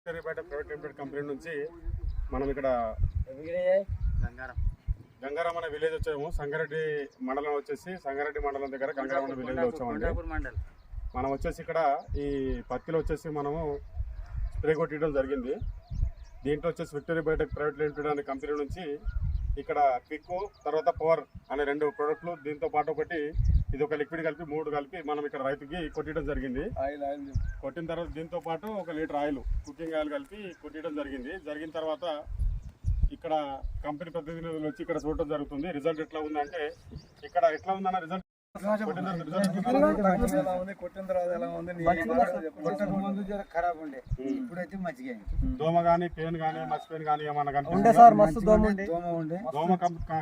Private limited company నుంచి మనం ఇక్కడ గంగారం అనే విలేజ్ వచ్చాము. సంగారెడ్డి మండలం వచ్చేసి సంగారెడ్డి మండలం దగ్గర గంగారం అనే విలేజ్ లో వచ్చామండి. మనం వచ్చేసి ఇక్కడ ఈ పత్తిలో వచ్చేసి మనము స్ప్రే కొట్టడం జరిగింది. దీంట్లో వచ్చేసి విక్టరీ బయోటెక్ ప్రైవేట్ లిమిటెడ్ అనే కంపెనీ నుంచి ఇక్కడ క్విక్ తర్వాత పవర్ అనే 2 ప్రోడక్ట్లు, దీంతో పాటు ఒకటి ఇది ఒక లిక్విడ్ కలిపి 3 కలిపి మనం ఇక్కడ రైతుకి కొట్టడం జరిగింది. కొట్టిన తర్వాత దీంతో పాటు 1 లీటర్ ఆయిల్, కుకింగ్ ఆయిల్ కలిపి కొట్టడం జరిగిన తర్వాత ఇక్కడ కంపెనీ ప్రతినిధులు వచ్చి ఇక్కడ చూడటం జరుగుతుంది. రిజల్ట్ ఎట్లా ఉందంటే ఇక్కడ ఎట్లా ఉందన్న రిజల్ట్ దోమ గానీ పెయిన్ గానీ మసి పెయిన్ గానీ ఏమన్నా దోమ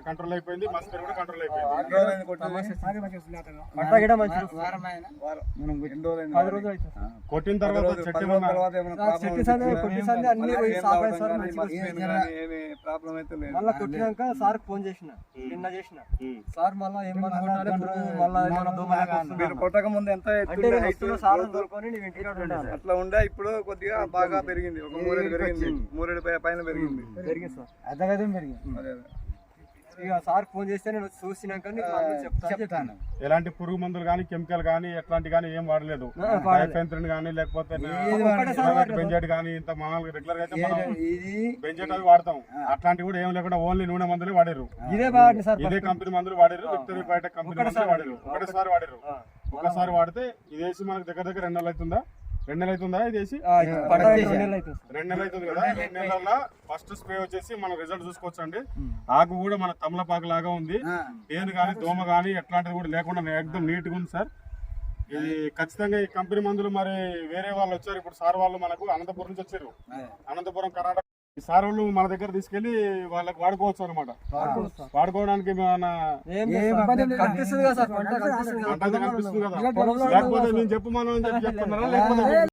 కంట్రోల్ అయిపోయింది, మసి పెయిన్ కూడా కంట్రోల్ అయిపోయింది. కొట్టిన తర్వాత కొట్టినాక సార్ ఫోన్ చేసిన సార్ మళ్ళీ కొట్టక ముందు ఎంత అట్లా ఉండే, ఇప్పుడు కొద్దిగా బాగా పెరిగింది. ఒక 3 పెరిగింది, 3 పైన పెరిగింది సార్. అదగదే పెరిగింది. ఇక సార్ ఫోన్ చేస్తే నేను చూసినాక చెప్తాను. ఎలాంటి పురుగు మందులు కానీ కెమికల్ కానీ ఎట్లాంటి కానీ ఏం వాడలేదు. ఫెంత్రిన్ కానీ లేకపోతే బెంజెట్ కానీ ఇంత మామూలుగా రెగ్యులర్ గా అయితే మనం బెంజెట్ అవి వాడతాం. అట్లాంటివి కూడా ఏం లేకుండా ఓన్లీ నూనె మందులే వాడారు. ఇదే కంపెనీ మందులు వాడారు. విక్టరీ బయోటెక్ కంపెనీ మందులు వాడారు. ఒకటేసారి వాడారు. ఒకసారి వాడితే ఇది వేసి మనకు దగ్గర 2 నెలలు అవుతుందా? 2 నెలలు అవుతుందా? ఇది వేసి 2 నెలలు అవుతుంది కదా. 2 నెలల ఫస్ట్ స్ప్రే వచ్చేసి మనం రిజల్ట్ చూసుకోవచ్చు అండి. ఆకు కూడా మన తమలపాకు లాగా ఉంది. తేను కానీ దోమ కానీ ఎట్లాంటిది కూడా లేకుండా ఎక్దమ్ నీట్ గా ఉంది సార్. ఇది ఖచ్చితంగా ఈ కంపెనీ మందులు మరి వేరే వాళ్ళు వచ్చారు. ఇప్పుడు సార్ వాళ్ళు మనకు అనంతపురం నుంచి వచ్చారు. అనంతపురం కర్ణాటక. ఈ సార్ వాళ్ళు మన దగ్గర తీసుకెళ్లి వాళ్ళకి వాడుకోవచ్చు అనమాట. వాడుకోవడానికి కనిపిస్తుంది కదా. లేకపోతే నేను చెప్పమని చెప్తున్నారా లేకపోతే